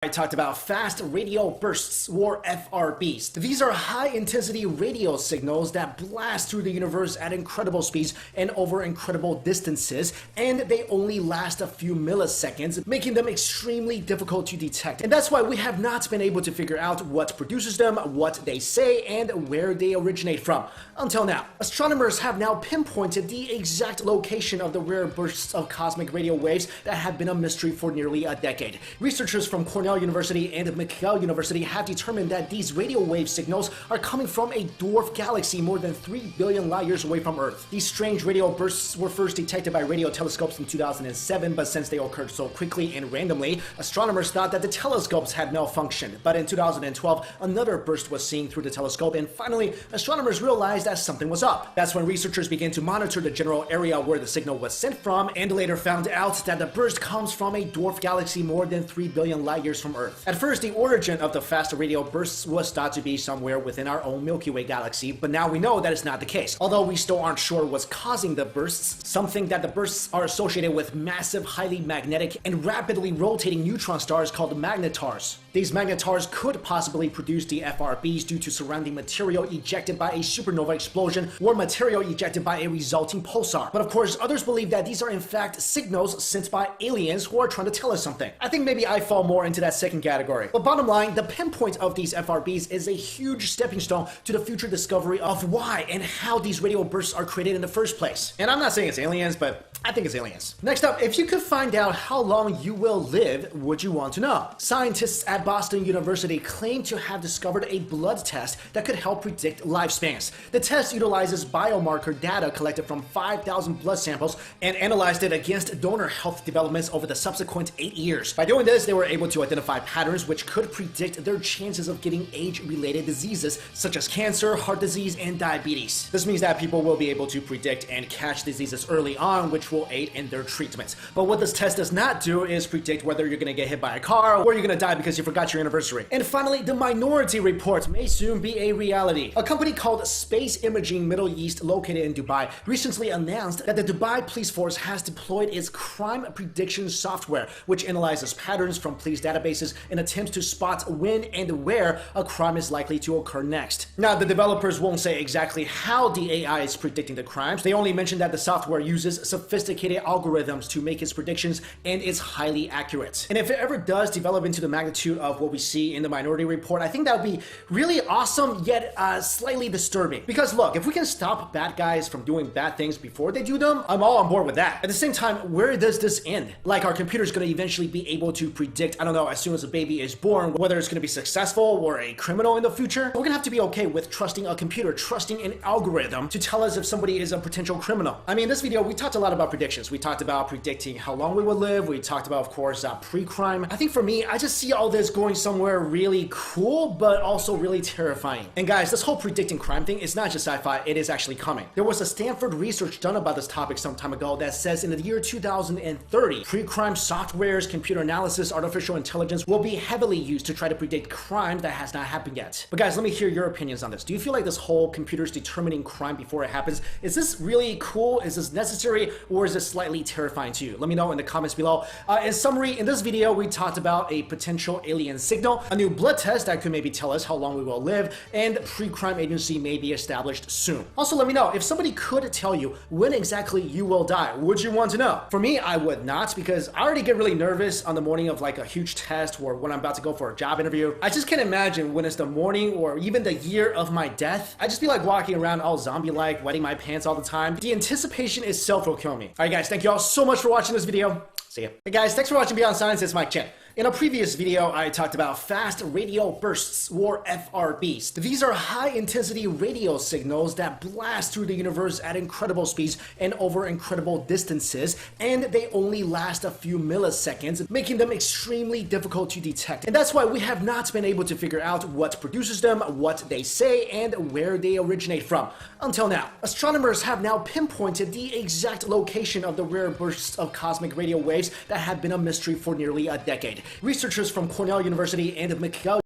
I talked about fast radio bursts, or FRBs. These are high-intensity radio signals that blast through the universe at incredible speeds and over incredible distances, and they only last a few milliseconds, making them extremely difficult to detect. And that's why we have not been able to figure out what produces them, what they say, and where they originate from. Until now. Astronomers have now pinpointed the exact location of the rare bursts of cosmic radio waves that have been a mystery for nearly a decade. Researchers from Cornell University and McGill University have determined that these radio wave signals are coming from a dwarf galaxy more than 3 billion light years away from Earth. These strange radio bursts were first detected by radio telescopes in 2007, but since they occurred so quickly and randomly, astronomers thought that the telescopes had malfunctioned. But in 2012, another burst was seen through the telescope, and finally, astronomers realized that something was up. That's when researchers began to monitor the general area where the signal was sent from, and later found out that the burst comes from a dwarf galaxy more than 3 billion light years from Earth. At first, the origin of the fast radio bursts was thought to be somewhere within our own Milky Way galaxy, but now we know that it's not the case. Although we still aren't sure what's causing the bursts, some think that the bursts are associated with massive, highly magnetic, and rapidly rotating neutron stars called magnetars. These magnetars could possibly produce the FRBs due to surrounding material ejected by a supernova explosion or material ejected by a resulting pulsar. But of course, others believe that these are in fact signals sent by aliens who are trying to tell us something. I think maybe I fall more into that second category. But bottom line, the pinpoint of these FRBs is a huge stepping stone to the future discovery of why and how these radio bursts are created in the first place. And I'm not saying it's aliens, but I think it's aliens. Next up, if you could find out how long you will live, would you want to know? Scientists at Boston University claim to have discovered a blood test that could help predict lifespans. The test utilizes biomarker data collected from 5,000 blood samples and analyzed it against donor health developments over the subsequent 8 years. By doing this, they were able to identify patterns which could predict their chances of getting age-related diseases such as cancer, heart disease, and diabetes. This means that people will be able to predict and catch diseases early on, which will aid in their treatment. But what this test does not do is predict whether you're going to get hit by a car or you're going to die because you forgot your anniversary. And finally, the Minority Report may soon be a reality. A company called Space Imaging Middle East, located in Dubai, recently announced that the Dubai Police Force has deployed its crime prediction software, which analyzes patterns from police databases and attempts to spot when and where a crime is likely to occur next. Now, the developers won't say exactly how the AI is predicting the crimes. They only mention that the software uses sophisticated algorithms to make its predictions and is highly accurate. And if it ever does develop into the magnitude of what we see in the Minority Report, I think that would be really awesome, yet slightly disturbing. Because look, if we can stop bad guys from doing bad things before they do them, I'm all on board with that. At the same time, where does this end? Like, our computer's going to eventually be able to predict, I don't know, as soon as a baby is born, whether it's going to be successful or a criminal in the future? We're going to have to be okay with trusting a computer, trusting an algorithm to tell us if somebody is a potential criminal. I mean, in this video, we talked a lot about predictions. We talked about predicting how long we will live. We talked about, of course, pre-crime. I think for me, I just see all this going somewhere really cool, but also really terrifying. And guys, this whole predicting crime thing is not just sci-fi, it is actually coming. There was a Stanford research done about this topic some time ago that says in the year 2030, pre-crime softwares, computer analysis, artificial intelligence will be heavily used to try to predict crime that has not happened yet. But guys, let me hear your opinions on this. Do you feel like this whole computers determining crime before it happens, is this really cool? Is this necessary? Or is this slightly terrifying to you? Let me know in the comments below. In summary, in this video, we talked about a potential alien signal, a new blood test that could maybe tell us how long we will live, and pre-crime agency may be established soon. Also, let me know, if somebody could tell you when exactly you will die, would you want to know? For me, I would not, because I already get really nervous on the morning of like a huge test or when I'm about to go for a job interview. I just can't imagine when it's the morning or even the year of my death. I'd just be like walking around all zombie-like, wetting my pants all the time. The anticipation itself will kill me. All right, guys, thank you all so much for watching this video. See ya. Hey guys, thanks for watching Beyond Science. It's Mike Chen. In a previous video, I talked about fast radio bursts, or FRBs. These are high-intensity radio signals that blast through the universe at incredible speeds and over incredible distances, and they only last a few milliseconds, making them extremely difficult to detect. And that's why we have not been able to figure out what produces them, what they say, and where they originate from. Until now. Astronomers have now pinpointed the exact location of the rare bursts of cosmic radio waves that have been a mystery for nearly a decade. Researchers from Cornell University and McGill